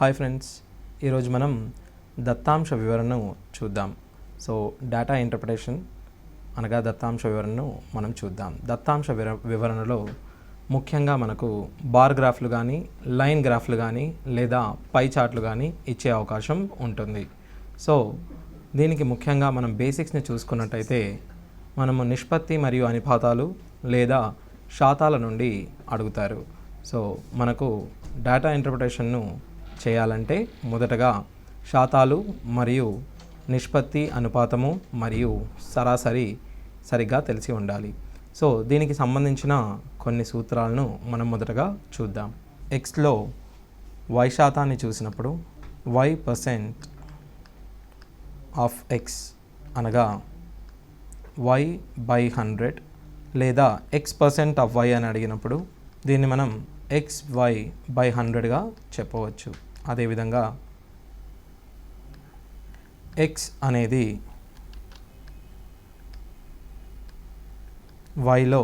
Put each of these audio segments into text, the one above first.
Hi friends, ఈరోజు మనం దత్తాంశ వివరణను చూద్దాం. సో డేటా ఇంటర్ప్రిటేషన్ అనగా దత్తాంశ వివరణను మనం చూద్దాం. దత్తాంశ వివరణలో ముఖ్యంగా మనకు బార్ గ్రాఫ్లు కానీ, లైన్ గ్రాఫ్లు కానీ లేదా పై చార్ట్లు కానీ ఇచ్చే అవకాశం ఉంటుంది. సో దీనికి ముఖ్యంగా మనం బేసిక్స్ని చూసుకున్నట్టయితే మనము నిష్పత్తి మరియు అనుపాతాలు లేదా శాతాల నుండి అడుగుతారు. సో మనకు డేటా ఇంటర్ప్రిటేషన్ను చేయాలంటే మొదటగా శాతాలు మరియు నిష్పత్తి అనుపాతము మరియు సరాసరి సరిగ్గా తెలిసి ఉండాలి. సో దీనికి సంబంధించిన కొన్ని సూత్రాలను మనం మొదటగా చూద్దాం. ఎక్స్లో వై శాతాన్ని చూసినప్పుడు y% ఆఫ్ ఎక్స్ అనగా y/100 లేదా x% ఆఫ్ y అని అడిగినప్పుడు దీన్ని మనం xy/100గా చెప్పవచ్చు. అదేవిధంగా x అనేది yలో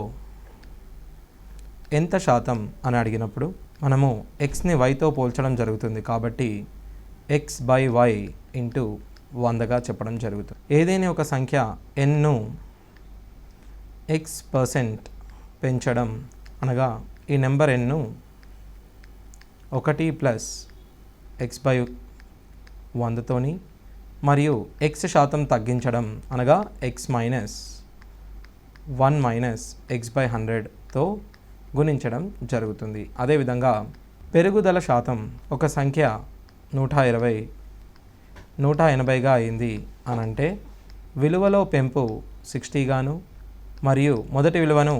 ఎంత శాతం అని అడిగినప్పుడు మనము xని yతో పోల్చడం జరుగుతుంది కాబట్టి x/y ఇంటూ 100గా చెప్పడం జరుగుతుంది. ఏదైనా ఒక సంఖ్య nను x% పెంచడం అనగా ఈ నెంబర్ nను 1 ప్లస్ x/100తోని మరియు x శాతం తగ్గించడం అనగా x మైనస్ 1 మైనస్ x/100తో గుణించడం జరుగుతుంది. అదేవిధంగా పెరుగుదల శాతం ఒక సంఖ్య 180గా అయింది అని అంటే విలువలో పెంపు 60 గాను మరియు మొదటి విలువను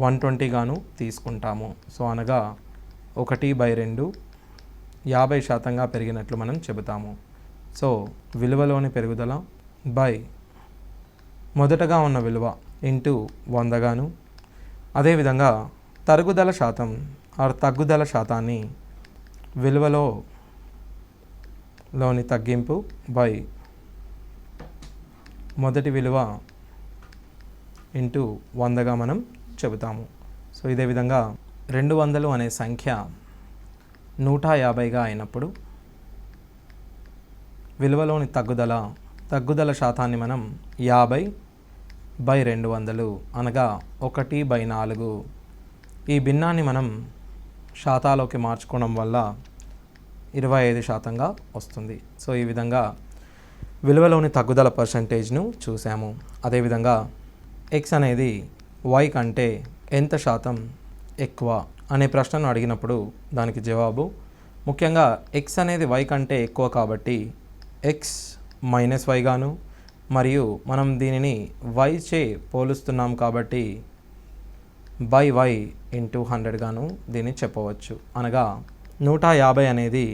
120 గాను తీసుకుంటాము. సో అనగా 1/2 50% పెరిగినట్లు మనం చెబుతాము. సో విలువలోని పెరుగుదల బై మొదటగా ఉన్న విలువ ఇంటూ 100 గాను, అదేవిధంగా తరుగుదల శాతం తగ్గుదల శాతాన్ని విలువలోని తగ్గింపు బై మొదటి విలువ ఇంటూ 100గా మనం చెబుతాము. సో ఇదే విధంగా 200 అనే సంఖ్య 150గా అయినప్పుడు విలువలోని తగ్గుదల శాతాన్ని మనం 50/200 అనగా 1/4 ఈ భిన్నాన్ని మనం శాతాలోకి మార్చుకోవడం వల్ల 25%గా వస్తుంది. సో ఈ విధంగా విలువలోని తగ్గుదల పర్సంటేజ్ను చూసాము. అదేవిధంగా x అనేది y కంటే ఎంత శాతం ఎక్కువ అనే ప్రశ్నను అడిగినప్పుడు దానికి జవాబు ముఖ్యంగా x అనేది y కంటే ఎక్కువ కాబట్టి x మైనస్ y గాను మరియు మనం దీనిని y చే పోలుస్తున్నాం కాబట్టి y ఇంటూ 100 గాను దీన్ని చెప్పవచ్చు. అనగా 150 అనేది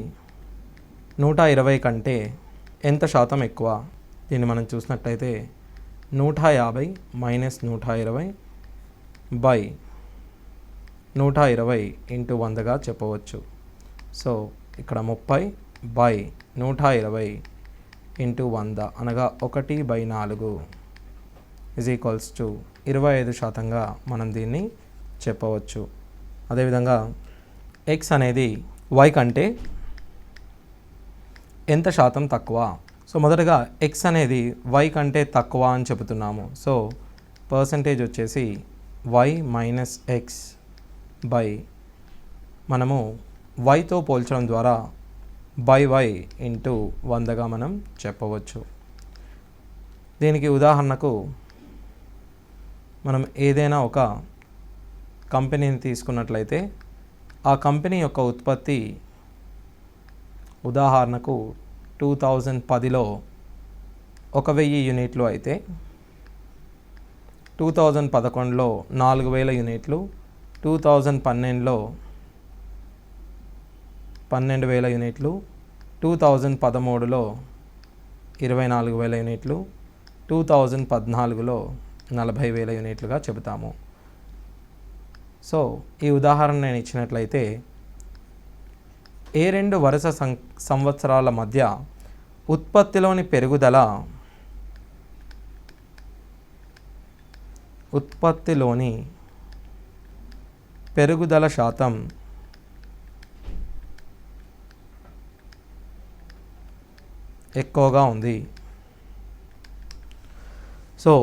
120 కంటే ఎంత శాతం ఎక్కువ. దీన్ని మనం చూసినట్టయితే 150 మైనస్ 120 బై 120 ఇంటూ 100గా చెప్పవచ్చు. సో ఇక్కడ 30/120 ఇంటూ 100 అనగా 1/4 ఈజ్ ఈక్వల్స్ టు 25%గా మనం దీన్ని చెప్పవచ్చు. అదేవిధంగా x అనేది y కంటే ఎంత శాతం తక్కువ. సో మొదటగా x అనేది y కంటే తక్కువ అని చెబుతున్నాము. సో పర్సంటేజ్ వచ్చేసి y మైనస్ x బై మనము yతో పోల్చడం ద్వారా y ఇంటూ 100గా మనం చెప్పవచ్చు. దీనికి ఉదాహరణకు మనం ఏదైనా ఒక కంపెనీని తీసుకున్నట్లయితే ఆ కంపెనీ యొక్క ఉత్పత్తి ఉదాహరణకు 2010లో 1000 యూనిట్లు అయితే 2011లో 4000 యూనిట్లు, 2012లో 12000 యూనిట్లు, 2013లో 24000 యూనిట్లు, 2014లో 40000 యూనిట్లుగా చెబుతాము. సో ఈ ఉదాహరణ నేను ఇచ్చినట్లయితే ఏ రెండు వరుస సంవత్సరాల మధ్య ఉత్పత్తిలోని పెరుగుదల శాతం ఎక్కువగా ఉంది. సో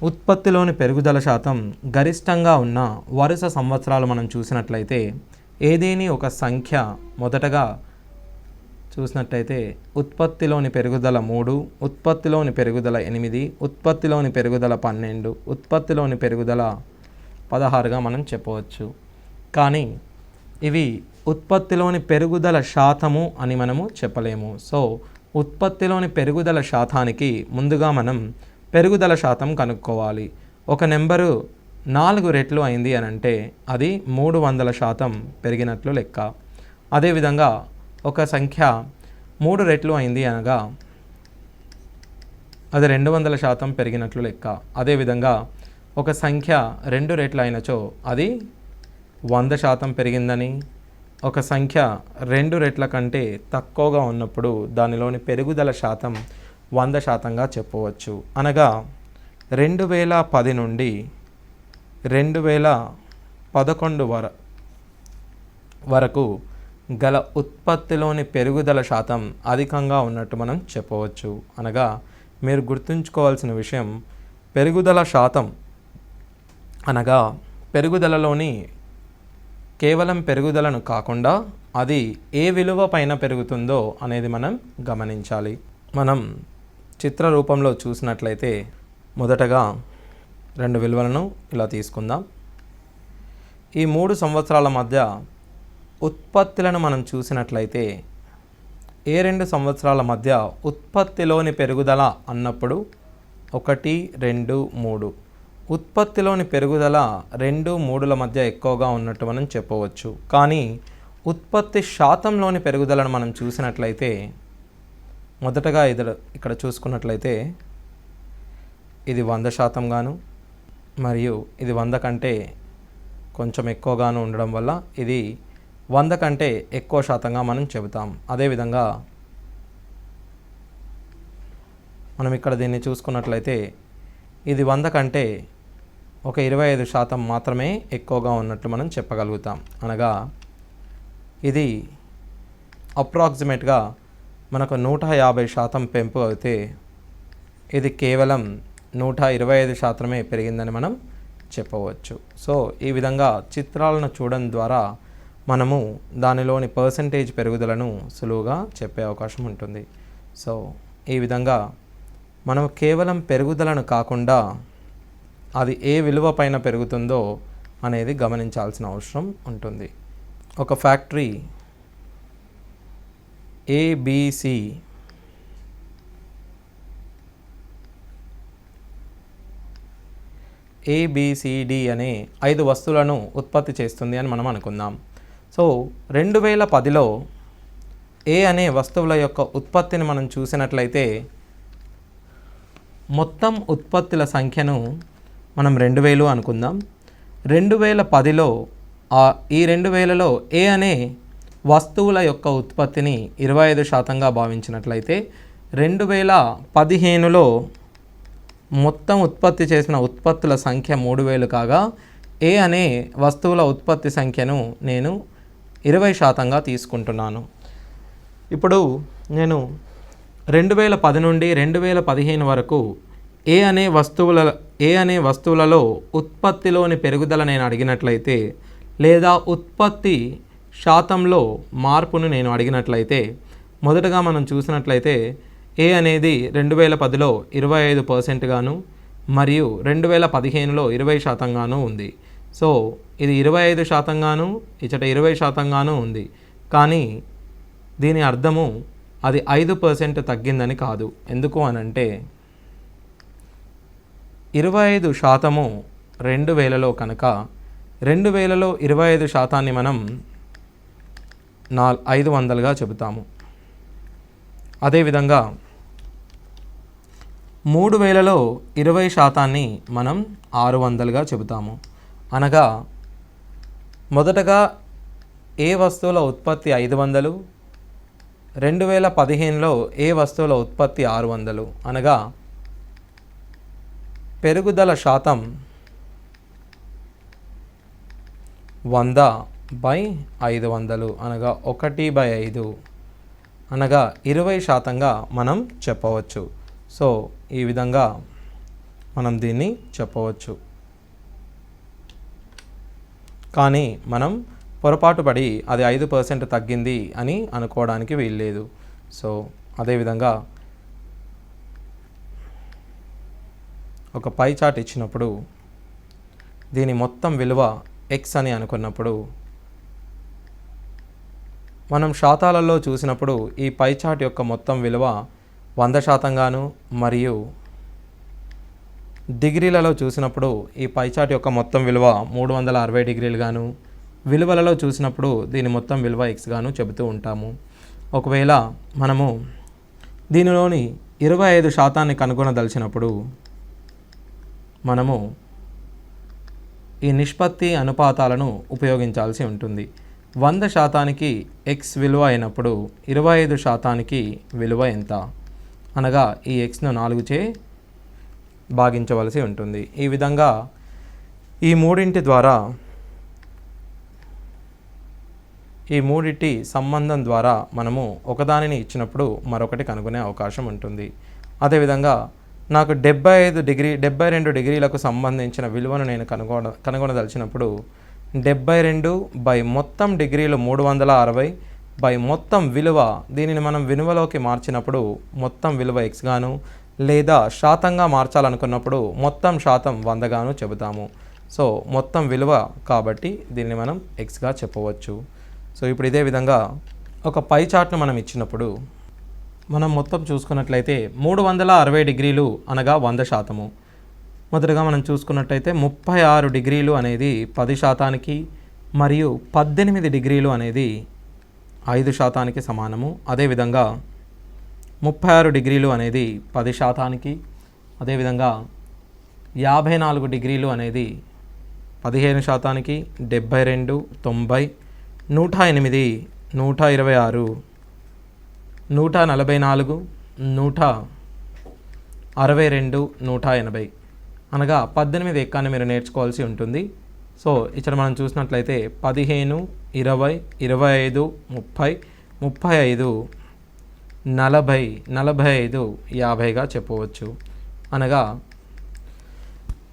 ఉత్పత్తిలోని పెరుగుదల శాతం గరిష్టంగా ఉన్న వరుస సంవత్సరాలు మనం చూసినట్లయితే ఏదేని ఒక సంఖ్య మొదటగా చూసినట్లయితే ఉత్పత్తిలోని పెరుగుదల 3, ఉత్పత్తిలోని పెరుగుదల 8, ఉత్పత్తిలోని పెరుగుదల 12, ఉత్పత్తిలోని పెరుగుదల 16గా మనం చెప్పవచ్చు. కానీ ఇవి ఉత్పత్తిలోని పెరుగుదల శాతము అని మనము చెప్పలేము. సో ఉత్పత్తిలోని పెరుగుదల శాతానికి ముందుగా మనం పెరుగుదల శాతం కనుక్కోవాలి. ఒక నెంబరు 4 రెట్లు అయింది అని అంటే అది 300% పెరిగినట్లు లెక్క. అదేవిధంగా ఒక సంఖ్య 3 రెట్లు అయింది అనగా అది 200% పెరిగినట్లు లెక్క. అదేవిధంగా ఒక సంఖ్య 2 రెట్లు అయినచో అది 100% పెరిగిందని, ఒక సంఖ్య 2 రెట్ల కంటే తక్కువగా ఉన్నప్పుడు దానిలోని పెరుగుదల శాతం 100%గా చెప్పవచ్చు. అనగా 2010 నుండి 2011 వరకు గల ఉత్పత్తిలోని పెరుగుదల శాతం అధికంగా ఉన్నట్టు మనం చెప్పవచ్చు. అనగా మీరు గుర్తుంచుకోవాల్సిన విషయం, పెరుగుదల శాతం అనగా పెరుగుదలలోని కేవలం పెరుగుదలను కాకుండా అది ఏ విలువ పైన పెరుగుతుందో అనేది మనం గమనించాలి. మనం చిత్ర రూపంలో చూసినట్లయితే మొదటగా 2 విలువలను ఇలా తీసుకుందాం. ఈ 3 సంవత్సరాల మధ్య ఉత్పత్తులను మనం చూసినట్లయితే ఏ 2 సంవత్సరాల మధ్య ఉత్పత్తిలోని పెరుగుదల అన్నప్పుడు 1, 2, 3 ఉత్పత్తిలోని పెరుగుదల 2, 3ల మధ్య ఎక్కువగా ఉన్నట్టు మనం చెప్పవచ్చు. కానీ ఉత్పత్తి శాతంలోని పెరుగుదలను మనం చూసినట్లయితే మొదటగా ఇక్కడ చూసుకున్నట్లయితే ఇది 100% గాను మరియు ఇది 100 కంటే కొంచెం ఎక్కువగాను ఉండడం వల్ల ఇది 100 కంటే ఎక్కువ శాతంగా మనం చెబుతాం. అదేవిధంగా మనం ఇక్కడ దీన్ని చూసుకున్నట్లయితే ఇది 100 కంటే ఒక 25% మాత్రమే ఎక్కువగా ఉన్నట్లు మనం చెప్పగలుగుతాం. అనగా ఇది అప్రాక్సిమేట్గా మనకు 150% పెంపు అయితే ఇది కేవలం 125% పెరిగిందని మనం చెప్పవచ్చు. సో ఈ విధంగా చిత్రాలను చూడడం ద్వారా మనము దానిలోని పర్సంటేజ్ పెరుగుదలను సులువుగా చెప్పే అవకాశం ఉంటుంది. సో ఈ విధంగా మనం కేవలం పెరుగుదలను కాకుండా అది ఏ విలువ పైన పెరుగుతుందో అనేది గమనించాల్సిన అవసరం ఉంటుంది. ఒక ఫ్యాక్టరీ ABCD అనే 5 వస్తువులను ఉత్పత్తి చేస్తుంది అని మనం అనుకుందాం. సో 2010లో ఏ అనే వస్తువుల యొక్క ఉత్పత్తిని మనం చూసినట్లయితే మొత్తం ఉత్పత్తుల సంఖ్యను మనం 2000 అనుకుందాం. 2010లో ఈ 2000లో ఏ అనే వస్తువుల యొక్క ఉత్పత్తిని 25%గా భావించినట్లయితే 2015లో మొత్తం ఉత్పత్తి చేసిన ఉత్పత్తుల సంఖ్య 3000 కాగా ఏ అనే వస్తువుల ఉత్పత్తి సంఖ్యను నేను 20%గా తీసుకుంటున్నాను. ఇప్పుడు నేను 2010 నుండి 2015 వరకు ఏ అనే వస్తువులలో ఉత్పత్తిలోని పెరుగుదల నేను అడిగినట్లయితే లేదా ఉత్పత్తి శాతంలో మార్పును నేను అడిగినట్లయితే మొదటగా మనం చూసినట్లయితే ఏ అనేది 2010లో 25% గాను మరియు 2015లో 20% గాను ఉంది. సో ఇది 25% గాను ఇచ్చట 20% గాను ఉంది. కానీ దీని అర్థము అది 5% తగ్గిందని కాదు. ఎందుకు అనంటే 25% 2000లో కనుక 2000లో 25%ని మనం 500గా చెబుతాము. అదేవిధంగా 3000లో 20%ని మనం 600గా చెబుతాము. అనగా మొదటగా ఏ వస్తువుల ఉత్పత్తి 500, 2015లో ఏ వస్తువుల ఉత్పత్తి 600. అనగా పెరుగుదల శాతం 100/500 అనగా 1/5. అనగా 20%గా మనం చెప్పవచ్చు. సో ఈ విధంగా మనం దీన్ని చెప్పవచ్చు. కానీ మనం పొరపాటు పడి అది 5% తగ్గింది అని అనుకోవడానికి వీల్లేదు. సో అదేవిధంగా ఒక పై చార్ట్ ఇచ్చినప్పుడు దీని మొత్తం విలువ ఎక్స్ అని అనుకున్నప్పుడు మనం శాతాలలో చూసినప్పుడు ఈ పై చార్ట్ యొక్క మొత్తం విలువ 100%గాను మరియు డిగ్రీలలో చూసినప్పుడు ఈ పై చార్ట్ యొక్క మొత్తం విలువ 360 డిగ్రీలుగాను, విలువలలో చూసినప్పుడు దీని మొత్తం విలువ ఎక్స్ గాను చెబుతూ ఉంటాము. ఒకవేళ మనము దీనిలోని 25% కనుగొనదలిచినప్పుడు మనము ఈ నిష్పత్తి అనుపాతాలను ఉపయోగించాల్సి ఉంటుంది. 100%కి ఎక్స్ విలువ అయినప్పుడు 25%కి విలువ ఎంత? అనగా ఈ ఎక్స్ను 4చే భాగించవలసి ఉంటుంది. ఈ విధంగా ఈ మూడింటి సంబంధం ద్వారా మనము ఒకదానిని ఇచ్చినప్పుడు మరొకటి కనుగొనే అవకాశం ఉంటుంది. అదేవిధంగా నాకు 72 డిగ్రీలకు సంబంధించిన విలువను నేను కనుగొనదలిచినప్పుడు 72 బై మొత్తం డిగ్రీలు 360 బై మొత్తం విలువ, దీనిని మనం విలువలోకి మార్చినప్పుడు మొత్తం విలువ ఎక్స్ గాను, లేదా శాతంగా మార్చాలనుకున్నప్పుడు మొత్తం శాతం 100 గాను చెబుతాము. సో మొత్తం విలువ కాబట్టి దీన్ని మనం ఎక్స్గా చెప్పవచ్చు. సో ఇప్పుడు ఇదే విధంగా ఒక పై చార్ట్ను మనం ఇచ్చినప్పుడు మనం మొత్తం చూసుకున్నట్లయితే 360 డిగ్రీలు అనగా 100%. మొదటగా మనం చూసుకున్నట్లయితే 36 డిగ్రీలు అనేది 10%కి మరియు 18 డిగ్రీలు అనేది 5%కి సమానము. అదేవిధంగా 36 డిగ్రీలు అనేది 10%కి, అదేవిధంగా 54 డిగ్రీలు అనేది 15%కి, 72, 90, 108, 126, 144, 162, 180 అనగా 18 ఎక్కాన్ని మీరు నేర్చుకోవాల్సి ఉంటుంది. సో ఇక్కడ మనం చూసినట్లయితే 15, 20, 25, 30, 35, 40, 45, 50గా చెప్పవచ్చు. అనగా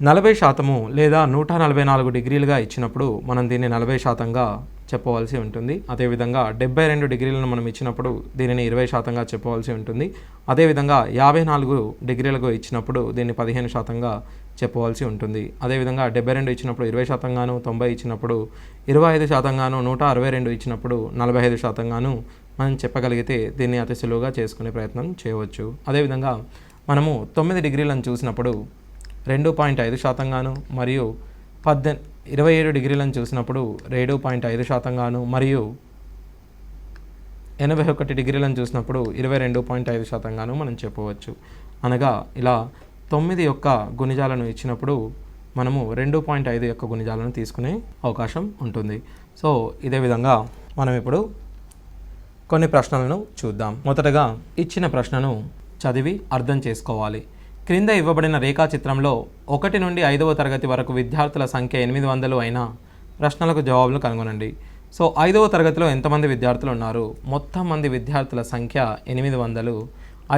40% లేదా 144 డిగ్రీలుగా ఇచ్చినప్పుడు మనం దీన్ని 40%గా చెప్పవలసి ఉంటుంది. అదేవిధంగా 72 డిగ్రీలను మనం ఇచ్చినప్పుడు దీనిని 20%గా చెప్పవలసి ఉంటుంది. అదేవిధంగా 54 డిగ్రీలకు ఇచ్చినప్పుడు దీన్ని 15%గా చెప్పవలసి ఉంటుంది. అదేవిధంగా 72 ఇచ్చినప్పుడు 20% గాను, 90 ఇచ్చినప్పుడు 25% గాను, 162 ఇచ్చినప్పుడు 45% గాను మనం చెప్పగలిగితే దీన్ని అతి సులువుగా చేసుకునే ప్రయత్నం చేయవచ్చు. అదేవిధంగా మనము 9 డిగ్రీలను చూసినప్పుడు 2.5% గాను మరియు 27 డిగ్రీలను చూసినప్పుడు 7.5% గాను మరియు 81 డిగ్రీలను చూసినప్పుడు 22.5% గాను మనం చెప్పవచ్చు. అనగా ఇలా 9 యొక్క గుణిజాలను ఇచ్చినప్పుడు మనము 2.5 యొక్క గుణిజాలను తీసుకునే అవకాశం ఉంటుంది. సో ఇదే విధంగా మనం ఇప్పుడు కొన్ని ప్రశ్నలను చూద్దాం. మొదటగా ఇచ్చిన ప్రశ్నను చదివి అర్థం చేసుకోవాలి. క్రింద ఇవ్వబడిన రేఖాచిత్రంలో 1 నుండి 5వ తరగతి వరకు విద్యార్థుల సంఖ్య 800 అయిన ప్రశ్నలకు జవాబులు కనుగొనండి. సో 5వ తరగతిలో ఎంతమంది విద్యార్థులు ఉన్నారు? మొత్తం మంది విద్యార్థుల సంఖ్య 800.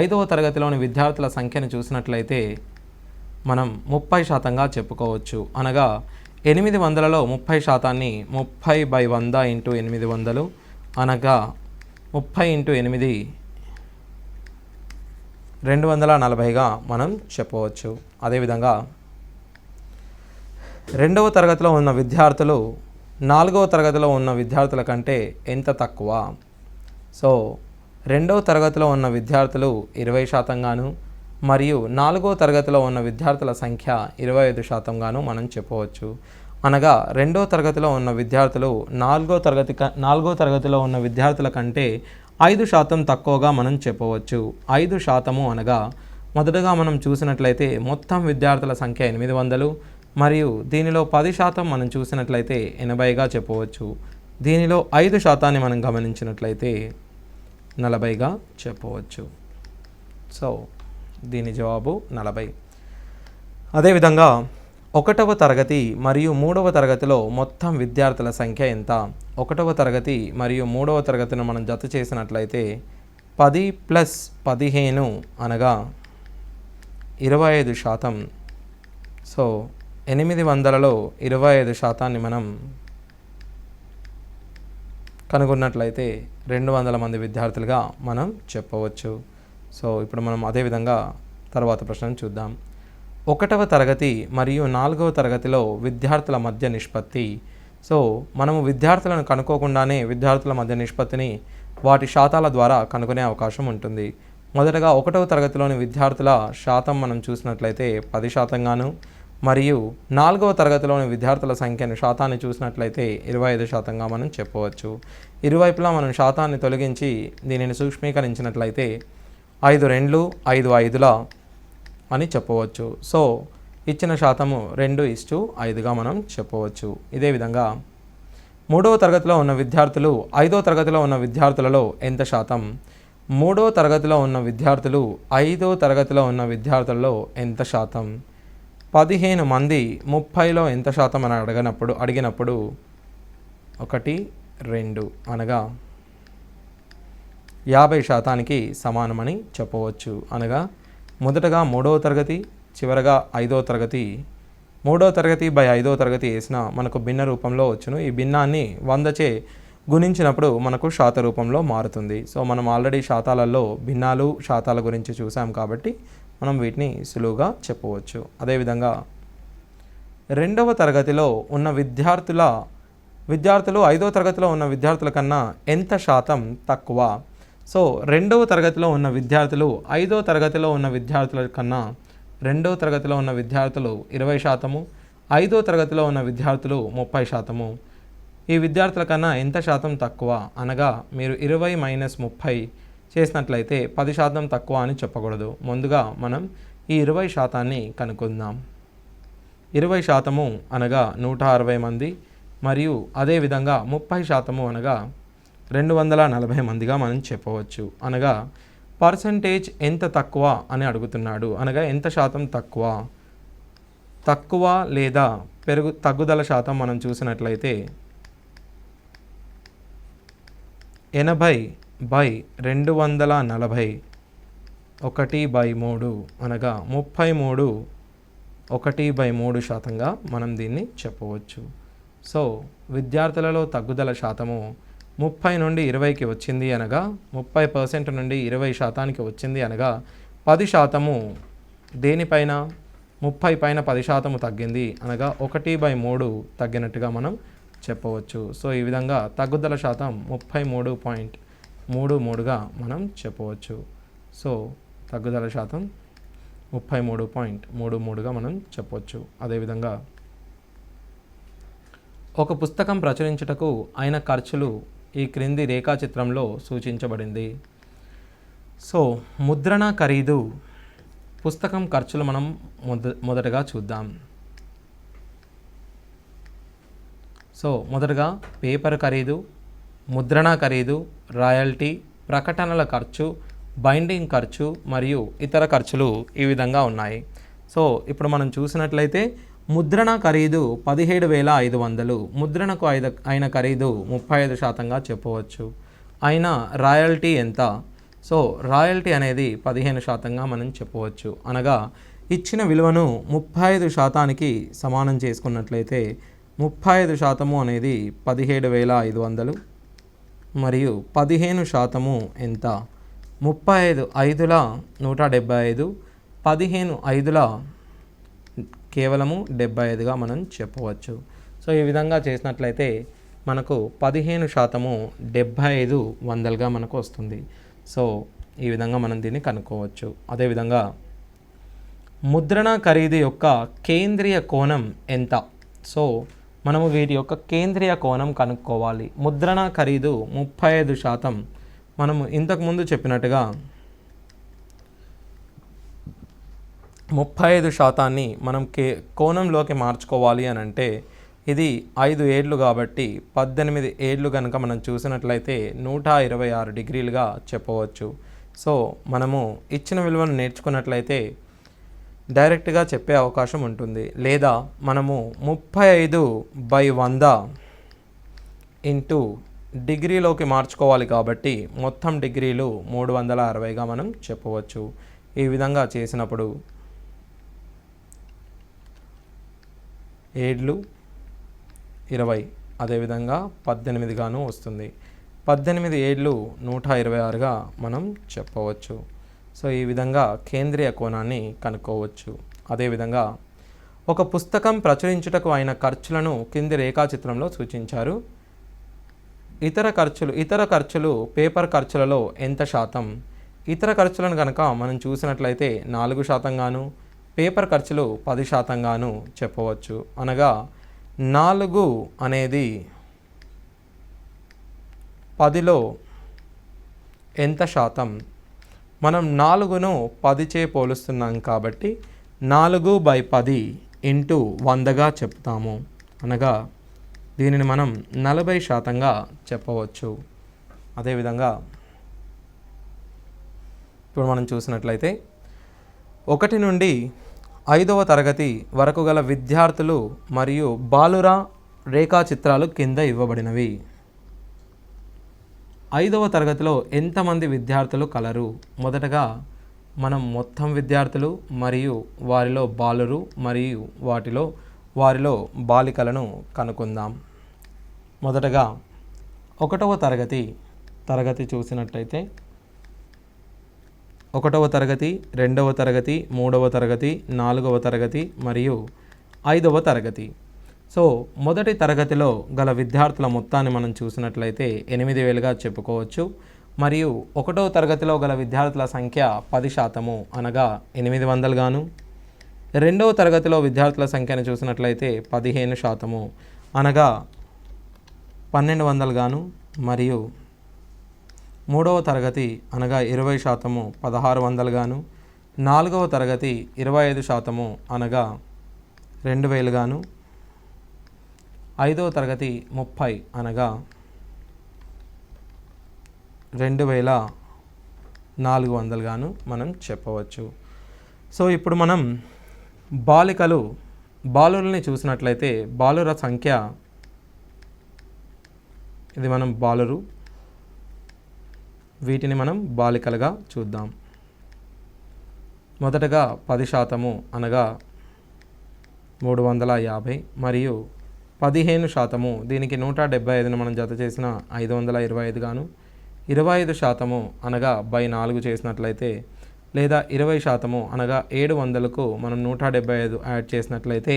5వ తరగతిలోని విద్యార్థుల సంఖ్యను చూసినట్లయితే మనం 30%గా చెప్పుకోవచ్చు. అనగా 800లో 30%ని 30/100 × 800 అనగా 30 × 8 240గా మనం చెప్పవచ్చు. అదేవిధంగా 2వ తరగతిలో ఉన్న విద్యార్థులు 4వ తరగతిలో ఉన్న విద్యార్థుల కంటే ఎంత తక్కువ? సో 2వ తరగతిలో ఉన్న విద్యార్థులు 20% గాను మరియు 4వ తరగతిలో ఉన్న విద్యార్థుల సంఖ్య 25% గాను మనం చెప్పవచ్చు. అనగా 2వ తరగతిలో ఉన్న విద్యార్థులు 4వ తరగతిలో ఉన్న విద్యార్థుల కంటే 5% తక్కువగా మనం చెప్పవచ్చు. 5% అనగా మొదటగా మనం చూసినట్లయితే మొత్తం విద్యార్థుల సంఖ్య 800 మరియు దీనిలో 10% మనం చూసినట్లయితే 80గా చెప్పవచ్చు. దీనిలో 5%ని మనం గమనించినట్లయితే 40గా చెప్పవచ్చు. సో దీని జవాబు 40. అదేవిధంగా 1వ తరగతి మరియు 3వ తరగతిలో మొత్తం విద్యార్థుల సంఖ్య ఎంత? 1వ తరగతి మరియు 3వ తరగతిని మనం జత చేసినట్లయితే 10 ప్లస్ 15 అనగా 25%. సో 800లో 25% మనం కనుగొన్నట్లయితే 200 మంది విద్యార్థులుగా మనం చెప్పవచ్చు. సో ఇప్పుడు మనం అదేవిధంగా తర్వాత ప్రశ్నను చూద్దాం. 1వ తరగతి మరియు 4వ తరగతిలో విద్యార్థుల మధ్య నిష్పత్తి. సో మనము విద్యార్థులను కనుక్కోకుండానే విద్యార్థుల మధ్య నిష్పత్తిని వాటి శాతాల ద్వారా కనుగొనే అవకాశం ఉంటుంది. మొదటగా 1వ తరగతిలోని విద్యార్థుల శాతం మనం చూసినట్లయితే 10% మరియు 4వ తరగతిలోని విద్యార్థుల సంఖ్యను శాతాన్ని చూసినట్లయితే 25%గా మనం చెప్పవచ్చు. ఇరువైపులా మనం శాతాన్ని తొలగించి దీనిని సూక్ష్మీకరించినట్లయితే 5 2 5 5ల అని చెప్పవచ్చు. సో ఇచ్చిన శాతము 2:5గా మనం చెప్పవచ్చు. ఇదే విధంగా 3వ తరగతిలో ఉన్న విద్యార్థులు 5వ తరగతిలో ఉన్న విద్యార్థులలో ఎంత శాతం, 3వ తరగతిలో ఉన్న విద్యార్థులు 5వ తరగతిలో ఉన్న విద్యార్థులలో ఎంత శాతం, 15 మంది 30లో ఎంత శాతం అని అడిగినప్పుడు 1 2 అనగా 50%కి సమానమని చెప్పవచ్చు. అనగా మొదటగా 3వ తరగతి, చివరగా 5వ తరగతి, 3వ తరగతి బై 5వ తరగతి వేసిన మనకు భిన్న రూపంలో వచ్చును. ఈ భిన్నాన్ని 100చే గుణించినప్పుడు మనకు శాత రూపంలో మారుతుంది. సో మనం ఆల్రెడీ శాతాలలో భిన్నాలు శాతాల గురించి చూసాం కాబట్టి మనం వీటిని సులువుగా చెప్పవచ్చు. అదేవిధంగా 2వ తరగతిలో ఉన్న విద్యార్థులు 5వ తరగతిలో ఉన్న విద్యార్థుల కన్నా ఎంత శాతం తక్కువ. సో 2వ తరగతిలో ఉన్న విద్యార్థులు 5వ తరగతిలో ఉన్న విద్యార్థుల కన్నా 2వ తరగతిలో ఉన్న విద్యార్థులు 20%, 5వ తరగతిలో ఉన్న విద్యార్థులు 30%. ఈ విద్యార్థుల కన్నా ఎంత శాతం తక్కువ అనగా మీరు 20 - 30 చేసినట్లయితే 10% తక్కువ అని చెప్పకూడదు. ముందుగా మనం ఈ 20% కనుక్కుందాం. 20% అనగా 160 మంది మరియు అదేవిధంగా 30% అనగా 240 మందిగా మనం చెప్పవచ్చు. అనగా పర్సంటేజ్ ఎంత తక్కువ అని అడుగుతున్నాడు. అనగా ఎంత శాతం తక్కువ లేదా తగ్గుదల శాతం మనం చూసినట్లయితే 80/240 1/3 అనగా 33 1/3%గా మనం దీన్ని చెప్పవచ్చు. సో విద్యార్థులలో తగ్గుదల శాతము 30 నుండి 20కి వచ్చింది అనగా 30% నుండి 20%కి వచ్చింది అనగా 10% దేనిపైన 30 పైన 10% తగ్గింది అనగా 1/3 తగ్గినట్టుగా మనం చెప్పవచ్చు. సో ఈ విధంగా తగ్గుదల శాతం 33.33గా మనం చెప్పవచ్చు. సో తగ్గుదల శాతం 33.33గా మనం చెప్పవచ్చు. అదేవిధంగా ఒక పుస్తకం ప్రచురించుటకు అయిన ఖర్చులు ఈ క్రింది రేఖాచిత్రంలో సూచించబడింది. సో ముద్రణ ఖరీదు, పుస్తకం ఖర్చులు మనం మొదటగా చూద్దాం. సో మొదటగా పేపర్ ఖరీదు, ముద్రణ ఖరీదు, రాయల్టీ, ప్రకటనల ఖర్చు, బైండింగ్ ఖర్చు మరియు ఇతర ఖర్చులు ఈ విధంగా ఉన్నాయి. సో ఇప్పుడు మనం చూసినట్లయితే ముద్రణ ఖరీదు 17,500, ముద్రణకు అయిన ఖరీదు 35%గా చెప్పవచ్చు. అయిన రాయల్టీ ఎంత? సో రాయల్టీ అనేది 15%గా మనం చెప్పవచ్చు. అనగా ఇచ్చిన విలువను 35%కి సమానం చేసుకున్నట్లయితే 35% అనేది 17,500 మరియు 15% ఎంత? 35 5ల 175, 15 5ల కేవలము 75గా మనం చెప్పవచ్చు. సో ఈ విధంగా చేసినట్లయితే మనకు 15% 75/100గా మనకు వస్తుంది. సో ఈ విధంగా మనం దీన్ని కనుక్కోవచ్చు. అదేవిధంగా ముద్రణ ఖరీదు యొక్క కేంద్రీయ కోణం ఎంత? సో మనము వీటి యొక్క కేంద్రీయ కోణం కనుక్కోవాలి. ముద్రణ ఖరీదు 35%. మనము ఇంతకుముందు చెప్పినట్టుగా 35%ని మనం కోణంలోకి మార్చుకోవాలి అని అంటే ఇది 5 ఏళ్ళు కాబట్టి 18 ఏళ్ళు కనుక మనం చూసినట్లయితే 126 డిగ్రీలుగా చెప్పవచ్చు. సో మనము ఇచ్చిన విలువను నేర్చుకున్నట్లయితే డైరెక్ట్గా చెప్పే అవకాశం ఉంటుంది. లేదా మనము 35/100 × డిగ్రీలోకి మార్చుకోవాలి కాబట్టి మొత్తం డిగ్రీలు 360గా మనం చెప్పవచ్చు. ఈ విధంగా చేసినప్పుడు 7 20 అదేవిధంగా 18గాను వస్తుంది. 18 7 126గా మనం చెప్పవచ్చు. సో ఈ విధంగా కేంద్రీయ కోణాన్ని కనుక్కోవచ్చు. అదేవిధంగా ఒక పుస్తకం ప్రచురించుటకు అయిన ఖర్చులను కింది రేఖాచిత్రంలో సూచించారు. ఇతర ఖర్చులు పేపర్ ఖర్చులలో ఎంత శాతం? ఇతర ఖర్చులను కనుక మనం చూసినట్లయితే 4% గాను, పేపర్ ఖర్చులు 10% గాను చెప్పవచ్చు. అనగా 4 అనేది 10లో ఎంత శాతం? మనం 4ను 10చే పోలుస్తున్నాం కాబట్టి 4/10 ఇంటూ 100గా చెప్తాము. అనగా దీనిని మనం 40%గా చెప్పవచ్చు. అదేవిధంగా ఇప్పుడు మనం చూసినట్లయితే 1 నుండి 5వ తరగతి వరకు గల విద్యార్థులు మరియు బాలుర రేఖాచిత్రాలు కింద ఇవ్వబడినవి. 5వ తరగతిలో ఎంతమంది విద్యార్థులు కలరు? మొదటగా మనం మొత్తం విద్యార్థులు మరియు వారిలో బాలురు మరియు వారిలో బాలికలను కనుక్కుందాం. మొదటగా 1వ తరగతి చూసినట్లయితే 1వ తరగతి, 2వ తరగతి, 3వ తరగతి, 4వ తరగతి మరియు 5వ తరగతి. సో మొదటి తరగతిలో గల విద్యార్థుల మొత్తాన్ని మనం చూసినట్లయితే 8000గా చెప్పుకోవచ్చు. మరియు 1వ తరగతిలో గల విద్యార్థుల సంఖ్య 10%, అనగా 800 గాను. 2వ తరగతిలో విద్యార్థుల సంఖ్యను చూసినట్లయితే 15%, అనగా 1200 గాను. మరియు 3వ తరగతి అనగా 20%, 1600 గాను. 4వ తరగతి 25%, అనగా 2000 గాను. 5వ తరగతి 30, అనగా 2400 గాను మనం చెప్పవచ్చు. సో ఇప్పుడు మనం బాలురని చూసినట్లయితే బాలుర సంఖ్య, ఇది మనం బాలురు, వీటిని మనం బాలికలుగా చూద్దాం. మొదటగా 10%, అనగా 350, మరియు 15%, దీనికి 175ను మనం జత చేసిన 525 గాను. 25%, అనగా 4 చేసినట్లయితే, లేదా 20%, అనగా 700కు మనం 175 యాడ్ చేసినట్లయితే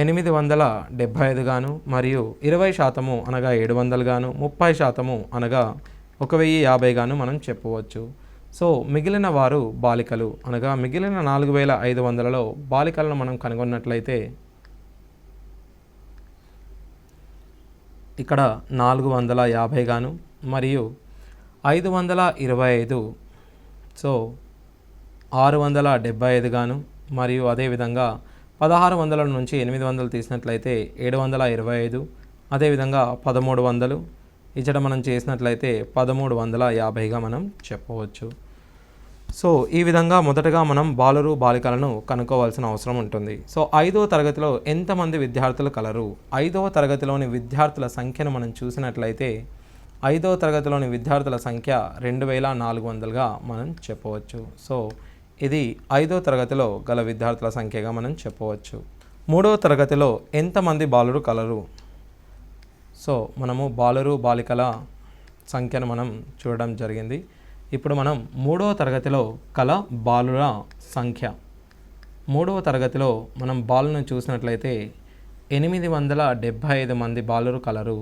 875 గాను. మరియు 20%, అనగా 700 గాను. 30%, అనగా 1050 గాను మనం చెప్పవచ్చు. సో మిగిలిన వారు బాలికలు, అనగా మిగిలిన 4500లో బాలికలను మనం కనుగొన్నట్లయితే ఇక్కడ 450 గాను మరియు 525, సో 675 గాను. మరియు అదేవిధంగా 1600 నుంచి 800 తీసినట్లయితే 725, అదేవిధంగా 1300 ఇచ్చట మనం చేసినట్లయితే 1350గా మనం చెప్పవచ్చు. సో ఈ విధంగా మొదటగా మనం బాలురు బాలికలను కనుక్కోవాల్సిన అవసరం ఉంటుంది. సో 5వ తరగతిలో ఎంతమంది విద్యార్థులు కలరు? 5వ తరగతిలోని విద్యార్థుల సంఖ్యను మనం చూసినట్లయితే 5వ తరగతిలోని విద్యార్థుల సంఖ్య 2400గా మనం చెప్పవచ్చు. సో ఇది 5వ తరగతిలో గల విద్యార్థుల సంఖ్యగా మనం చెప్పవచ్చు. 3వ తరగతిలో ఎంతమంది బాలురు కలరు? సో మనము బాలురు బాలికల సంఖ్యను మనం చూడడం జరిగింది. ఇప్పుడు మనం 3వ తరగతిలో కల బాలుర సంఖ్య, 3వ తరగతిలో మనం బాలులను చూసినట్లయితే 875 మంది బాలురు కలరు.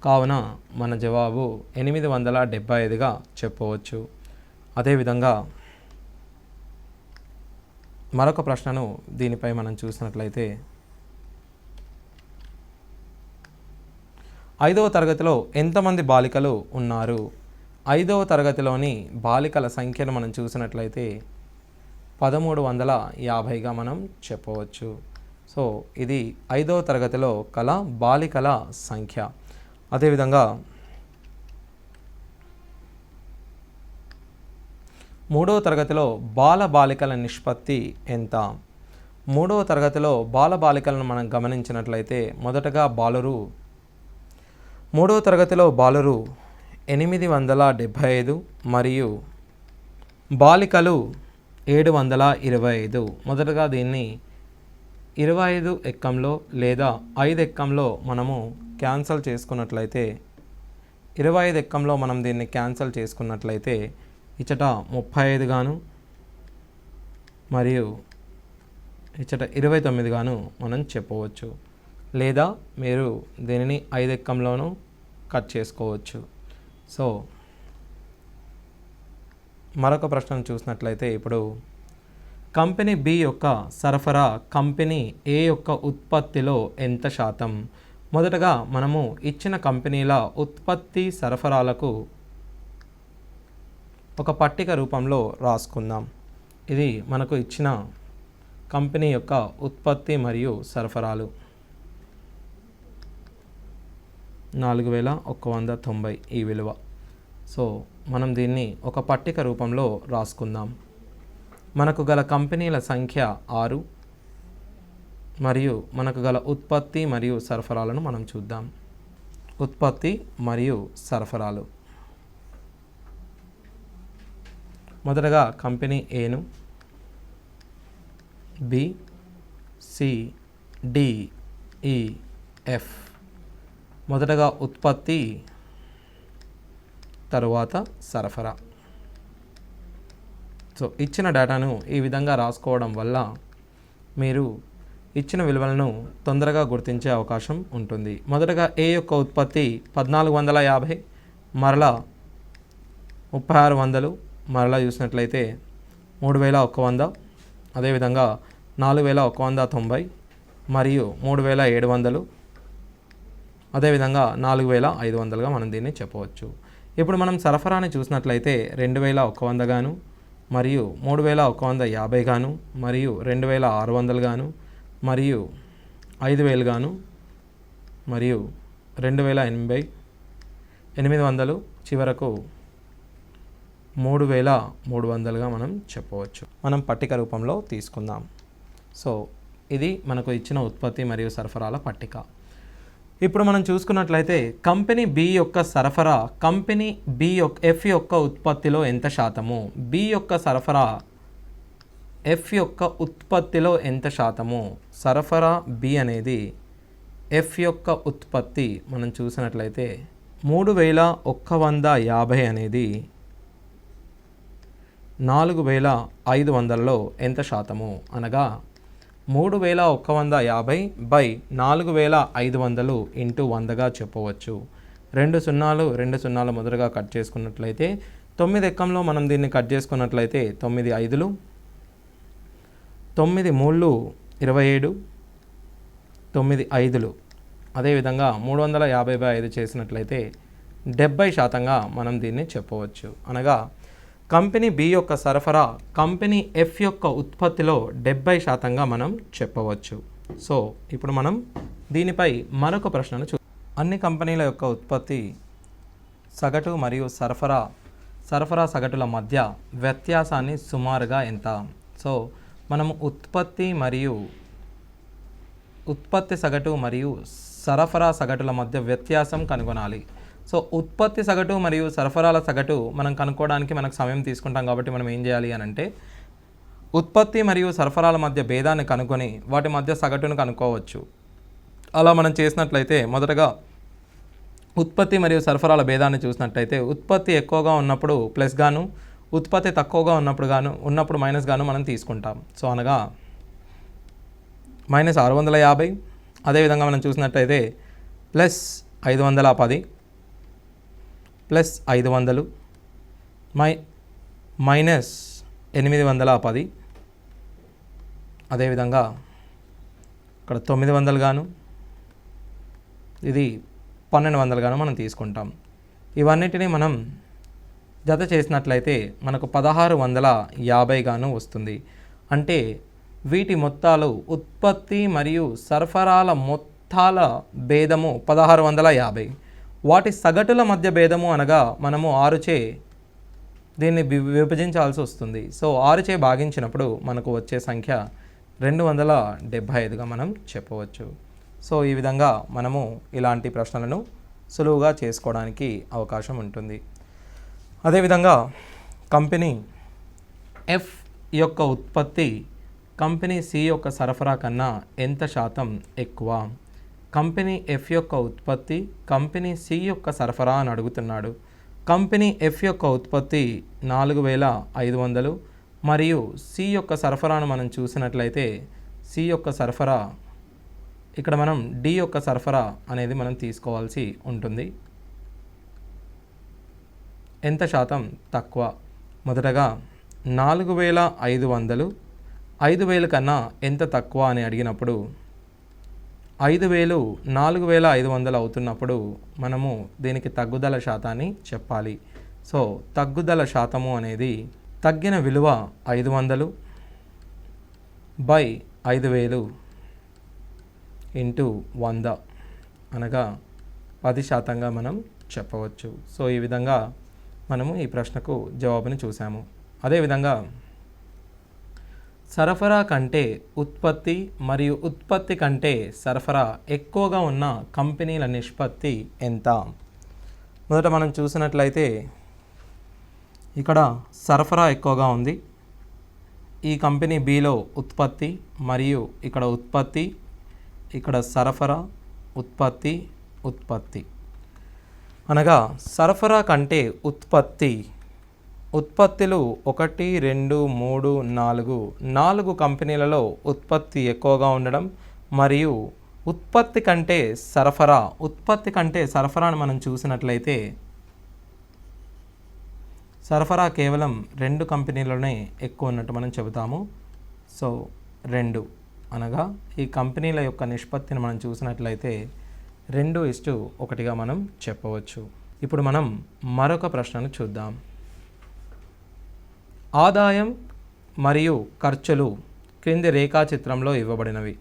కావున మన జవాబు 875గా చెప్పవచ్చు. అదేవిధంగా మరొక ప్రశ్నను దీనిపై మనం చూసినట్లయితే 5వ తరగతిలో ఎంతమంది బాలికలు ఉన్నారు? 5వ తరగతిలోని బాలికల సంఖ్యను మనం చూసినట్లయితే 1350గా మనం చెప్పవచ్చు. సో ఇది 5వ తరగతిలో కల బాలికల సంఖ్య. అదేవిధంగా 3వ తరగతిలో బాలికల నిష్పత్తి ఎంత? 3వ తరగతిలో బాలికలను మనం గమనించినట్లయితే మొదటగా బాలురు మూడవ తరగతిలో బాలురు 875 మరియు బాలికలు 725. మొదటగా దీన్ని 25 ఎక్కంలో లేదా 5 ఎక్కంలో మనము క్యాన్సల్ చేసుకున్నట్లయితే 25 ఎక్కంలో మనం దీన్ని క్యాన్సల్ చేసుకున్నట్లయితే ఇచ్చట 35 గాను మరియు ఇచ్చట 29 గాను మనం చెప్పవచ్చు. లేదా మీరు దీనిని 5 ఎక్కంలోనూ కట్ చేసుకోవచ్చు. సో మరొక ప్రశ్నను చూసినట్లయితే ఇప్పుడు కంపెనీ బి యొక్క సరఫరా కంపెనీ ఏ యొక్క ఉత్పత్తిలో ఎంత శాతం? మొదటగా మనము ఇచ్చిన కంపెనీల ఉత్పత్తి సరఫరాలకు ఒక పట్టిక రూపంలో రాసుకుందాం. ఇది మనకు ఇచ్చిన కంపెనీ యొక్క ఉత్పత్తి మరియు సరఫరాలు 4190 ఈ విలువ. సో మనం దీన్ని ఒక పట్టిక రూపంలో రాసుకుందాం. మనకు గల కంపెనీల సంఖ్య 6 మరియు మనకు గల ఉత్పత్తి మరియు సరఫరాలను మనం చూద్దాం. ఉత్పత్తి మరియు సరఫరాలు మొదటగా కంపెనీ ఏను బి సి డి ఈ ఎఫ్. మొదటగా ఉత్పత్తి తరువాత సరఫరా. సో ఇచ్చిన డేటాను ఈ విధంగా రాసుకోవడం వల్ల మీరు ఇచ్చిన విలువలను తొందరగా గుర్తించే అవకాశం ఉంటుంది. మొదటగా ఏ యొక్క ఉత్పత్తి 1450, మరలా 3600, మరలా చూసినట్లయితే 3100, అదేవిధంగా 4190 మరియు 3700, అదేవిధంగా 4500గా మనం దీన్ని చెప్పవచ్చు. ఇప్పుడు మనం సరఫరాని చూసినట్లయితే 2100 గాను మరియు 3150 గాను మరియు 2600 గాను మరియు 5000 గాను మరియు 2800 చివరకు 3300గా మనం చెప్పవచ్చు. మనం పట్టిక రూపంలో తీసుకుందాం. సో ఇది మనకు ఇచ్చిన ఉత్పత్తి మరియు సరఫరాల పట్టిక. ఇప్పుడు మనం చూసుకున్నట్లయితే కంపెనీ బి యొక్క సరఫరా కంపెనీ బి యొక్క ఎఫ్ యొక్క ఉత్పత్తిలో ఎంత శాతము? బి యొక్క సరఫరా ఎఫ్ యొక్క ఉత్పత్తిలో ఎంత శాతము? సరఫరా బి అనేది ఎఫ్ యొక్క ఉత్పత్తి మనం చూసినట్లయితే 3150 అనేది 4500లో ఎంత శాతము? అనగా 3150/4500 ఇంటూ 100గా చెప్పవచ్చు. 2 సున్నాలు మొదటగా కట్ చేసుకున్నట్లయితే 9 ఎక్కంలో మనం దీన్ని కట్ చేసుకున్నట్లయితే 9 5లు 9 3లు 27, 9 5లు, అదేవిధంగా 350/5 చేసినట్లయితే 70%గా మనం దీన్ని చెప్పవచ్చు. అనగా కంపెనీ బి యొక్క సరఫరా కంపెనీ ఎఫ్ యొక్క ఉత్పత్తిలో 70%గా మనం చెప్పవచ్చు. సో ఇప్పుడు మనం దీనిపై మరొక ప్రశ్నను అన్ని కంపెనీల యొక్క ఉత్పత్తి సగటు మరియు సరఫరా సగటుల మధ్య వ్యత్యాసాన్ని సుమారుగా ఎంత? సో మనము ఉత్పత్తి సగటు మరియు సరఫరా సగటుల మధ్య వ్యత్యాసం కనుగొనాలి. సో ఉత్పత్తి సగటు మరియు సరఫరాల సగటు మనం కనుక్కోవడానికి మనకు సమయం తీసుకుంటాం కాబట్టి మనం ఏం చేయాలి అని అంటే ఉత్పత్తి మరియు సరఫరాల మధ్య భేదాన్ని కనుక్కొని వాటి మధ్య సగటును కనుక్కోవచ్చు. అలా మనం చేసినట్లయితే మొదటగా ఉత్పత్తి మరియు సరఫరాల భేదాన్ని చూసినట్లయితే ఉత్పత్తి ఎక్కువగా ఉన్నప్పుడు ప్లస్ గాను ఉత్పత్తి తక్కువగా ఉన్నప్పుడు మైనస్ గాను మనం తీసుకుంటాం. సో అనగా -650, అదేవిధంగా మనం చూసినట్లయితే +510 +500 -810, అదేవిధంగా ఇక్కడ 900 గాను ఇది 1200 గాను మనం తీసుకుంటాం. ఇవన్నిటినీ మనం జత చేసినట్లయితే మనకు 1650 గాను వస్తుంది. అంటే వీటి మొత్తాలు ఉత్పత్తి మరియు సరఫరాల మొత్తాల భేదము 1650. వాటి సగటుల మధ్య భేదము అనగా మనము 6చే దీన్ని విభజించాల్సి వస్తుంది. సో 6చే భాగించినప్పుడు మనకు వచ్చే సంఖ్య 275గా మనం చెప్పవచ్చు. సో ఈ విధంగా మనము ఇలాంటి ప్రశ్నలను సులువుగా చేసుకోవడానికి అవకాశం ఉంటుంది. అదేవిధంగా కంపెనీ ఎఫ్ యొక్క ఉత్పత్తి కంపెనీ సి యొక్క సరఫరా కన్నా ఎంత శాతం ఎక్కువ? కంపెనీ ఎఫ్ యొక్క ఉత్పత్తి కంపెనీ సి యొక్క సరఫరా అని అడుగుతున్నాడు. కంపెనీ ఎఫ్ యొక్క ఉత్పత్తి 4500 మరియు సి యొక్క సరఫరాను మనం చూసినట్లయితే సి యొక్క సరఫరా ఇక్కడ మనం డి యొక్క సరఫరా అనేది మనం తీసుకోవాల్సి ఉంటుంది. ఎంత శాతం తక్కువ? మొదటగా 4500 5000 కన్నా ఎంత తక్కువ అని అడిగినప్పుడు 5000 4500 అవుతున్నప్పుడు మనము దీనికి తగ్గుదల శాతాన్ని చెప్పాలి. సో తగ్గుదల శాతము అనేది తగ్గిన విలువ 500 బై 5000 ఇంటూ 100 అనగా 10% మనం చెప్పవచ్చు. సో ఈ విధంగా మనము ఈ ప్రశ్నకు జవాబుని చూసాము. అదేవిధంగా సరఫరా కంటే ఉత్పత్తి మరియు ఉత్పత్తి కంటే సరఫరా ఎక్కువగా ఉన్న కంపెనీల నిష్పత్తి ఎంత? మొదట మనం చూసినట్లయితే ఇక్కడ సరఫరా ఎక్కువగా ఉంది. ఈ కంపెనీ బిలో ఉత్పత్తి మరియు ఇక్కడ ఉత్పత్తి, ఇక్కడ సరఫరా, ఉత్పత్తి అనగా సరఫరా కంటే ఉత్పత్తులు 1 2 3 4 కంపెనీలలో ఉత్పత్తి ఎక్కువగా ఉండడం మరియు ఉత్పత్తి కంటే సరఫరాను మనం చూసినట్లయితే సరఫరా కేవలం 2 కంపెనీలలోనే ఎక్కువ ఉన్నట్టు మనం చెబుతాము. సో 2 అనగా ఈ కంపెనీల యొక్క నిష్పత్తిని మనం చూసినట్లయితే 2:1గా మనం చెప్పవచ్చు. ఇప్పుడు మనం మరొక ప్రశ్నను చూద్దాం. ఆదాయం మరియు ఖర్చులు క్రింది రేఖాచిత్రంలో ఇవ్వబడినవి.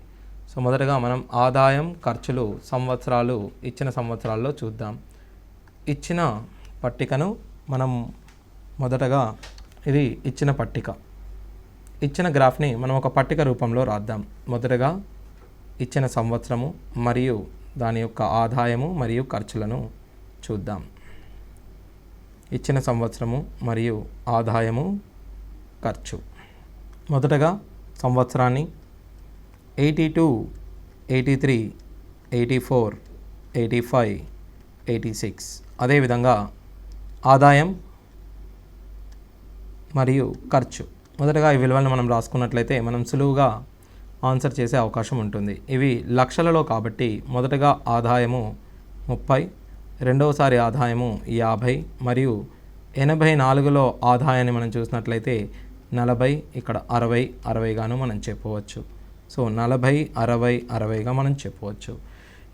సో మొదటగా మనం ఆదాయం ఖర్చులు ఇచ్చిన సంవత్సరాల్లో చూద్దాం. ఇచ్చిన పట్టికను మనం మొదటగా ఇది ఇచ్చిన పట్టిక, ఇచ్చిన గ్రాఫ్ని మనం ఒక పట్టిక రూపంలో రాద్దాం. మొదటగా ఇచ్చిన సంవత్సరము మరియు దాని యొక్క ఆదాయము మరియు ఖర్చులను చూద్దాం. ఇచ్చిన సంవత్సరము మరియు ఆదాయము ఖర్చు. మొదటగా సంవత్సరాన్ని 82, 83, 84, 85, 86. అదేవిధంగా ఆదాయం మరియు ఖర్చు. మొదటగా ఈ విలువలను మనం రాసుకున్నట్లయితే మనం సులువుగా ఆన్సర్ చేసే అవకాశం ఉంటుంది. ఇవి లక్షలలో కాబట్టి మొదటగా ఆదాయము 30, రెండవసారి ఆదాయము 50 మరియు 84లో ఆదాయాన్ని మనం చూసినట్లయితే 40, ఇక్కడ 60గాను మనం చెప్పవచ్చు. సో 40, 60, 60గా మనం చెప్పవచ్చు.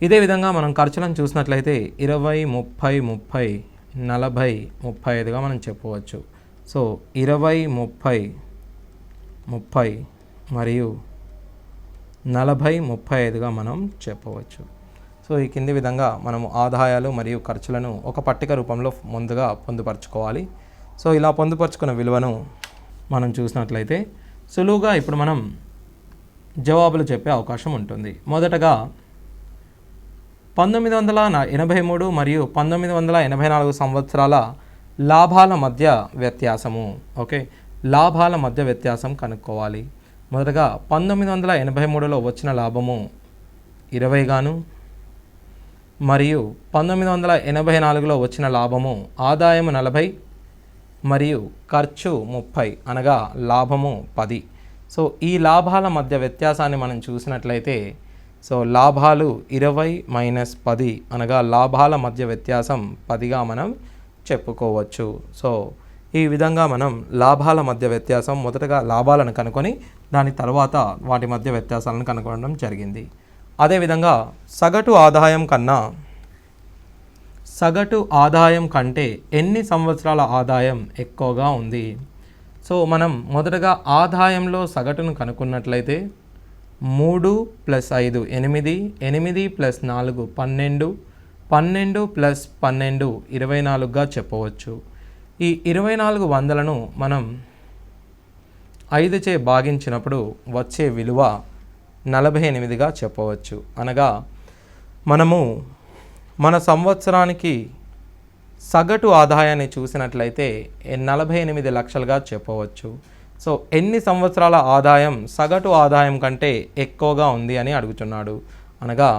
ఇదే విధంగా మనం ఖర్చులను చూసినట్లయితే 20, 30, 30, 40, 35గా మనం చెప్పవచ్చు. సో 20, 30, 30 మరియు 40, 35గా మనం చెప్పవచ్చు. సో ఈ కింది విధంగా మనము ఆదాయాలు మరియు ఖర్చులను ఒక పట్టిక రూపంలో ముందుగా పొందుపరచుకోవాలి. సో ఇలా పొందుపరుచుకున్న విలువను మనం చూసినట్లయితే సులువుగా ఇప్పుడు మనం జవాబులు చెప్పే అవకాశం ఉంటుంది. మొదటగా 1983 మరియు 1984 సంవత్సరాల లాభాల మధ్య వ్యత్యాసము. ఓకే, లాభాల మధ్య వ్యత్యాసం కనుక్కోవాలి. మొదటగా 1983లో వచ్చిన లాభము 20 గాను మరియు 1984లో వచ్చిన లాభము ఆదాయము 40 మరియు ఖర్చు 30 అనగా లాభము 10. సో ఈ లాభాల మధ్య వ్యత్యాసాన్ని మనం చూసినట్లయితే సో లాభాలు 20 మైనస్ 10 అనగా లాభాల మధ్య వ్యత్యాసం 10గా మనం చెప్పుకోవచ్చు. సో ఈ విధంగా మనం లాభాల మధ్య వ్యత్యాసం మొదటగా లాభాలను కనుక్కొని దాని తర్వాత వాటి మధ్య వ్యత్యాసాలను కనుగొనడం జరిగింది. అదేవిధంగా సగటు ఆదాయం కంటే ఎన్ని సంవత్సరాల ఆదాయం ఎక్కువగా ఉంది? సో మనం మొదటగా ఆదాయంలో సగటును కనుక్కున్నట్లయితే 3 + 5 8, 8 + 4 12, 12 + 12 24గా చెప్పవచ్చు. ఈ 24 వందలను మనం 5చే భాగించినప్పుడు వచ్చే విలువ 48గా చెప్పవచ్చు. అనగా మనము మన సంవత్సరానికి సగటు ఆదాయాన్ని చూసినట్లయితే 48 లక్షలుగా చెప్పవచ్చు. సో ఎన్ని సంవత్సరాల ఆదాయం సగటు ఆదాయం కంటే ఎక్కువగా ఉంది అని అడుగుతున్నాడు. అనగా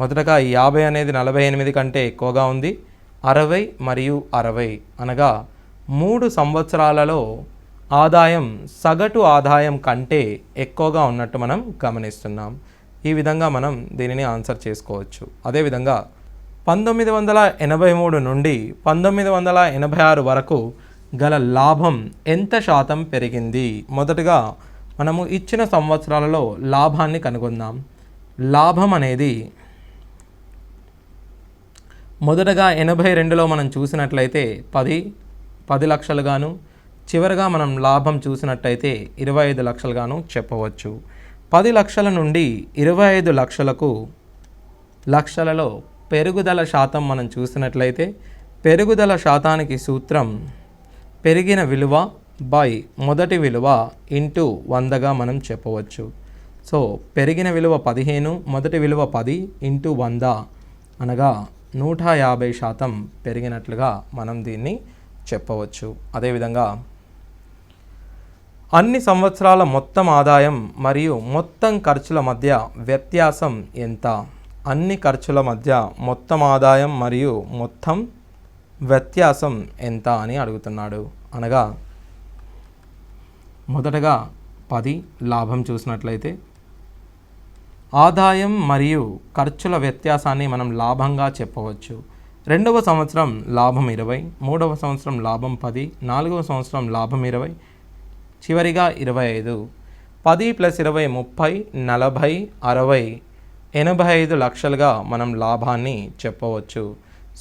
మొదటగా 50 అనేది 48 కంటే ఎక్కువగా ఉంది, 60 మరియు 60 అనగా 3 సంవత్సరాలలో ఆదాయం సగటు ఆదాయం కంటే ఎక్కువగా ఉన్నట్టు మనం గమనిస్తున్నాం. ఈ విధంగా మనం దీనిని ఆన్సర్ చేసుకోవచ్చు. అదేవిధంగా 1983 నుండి 1986 వరకు గల లాభం ఎంత శాతం పెరిగింది? మొదటగా మనము ఇచ్చిన సంవత్సరాలలో లాభాన్ని కనుగొందాం. లాభం అనేది మొదటగా 82లో మనం చూసినట్లయితే 10 లక్షలుగాను, చివరిగా మనం లాభం చూసినట్టయితే 25 లక్షలుగాను చెప్పవచ్చు. 10 లక్షల నుండి 25 లక్షలలో పెరుగుదల శాతం మనం చూసినట్లయితే పెరుగుదల శాతానికి సూత్రం పెరిగిన విలువ బై మొదటి విలువ ఇంటూ 100గా మనం చెప్పవచ్చు. సో పెరిగిన విలువ 15, మొదటి విలువ 10 ఇంటూ 100 అనగా 150% పెరిగినట్లుగా మనం దీన్ని చెప్పవచ్చు. అదేవిధంగా అన్ని సంవత్సరాల మొత్తం ఆదాయం మరియు మొత్తం ఖర్చుల మధ్య వ్యత్యాసం ఎంత? అన్ని ఖర్చుల మధ్య మొత్తం ఆదాయం మరియు మొత్తం వ్యత్యాసం ఎంత అని అడుగుతున్నాడు. అనగా మొదటగా 10 లాభం చూసినట్లయితే ఆదాయం మరియు ఖర్చుల వ్యత్యాసాన్ని మనం లాభంగా చెప్పవచ్చు. రెండవ సంవత్సరం లాభం 20, మూడవ సంవత్సరం లాభం 10, నాలుగవ సంవత్సరం లాభం 20, చివరిగా 25. 10 + 20 30, 40, 60, 85 లక్షలుగా మనం లాభాన్ని చెప్పవచ్చు.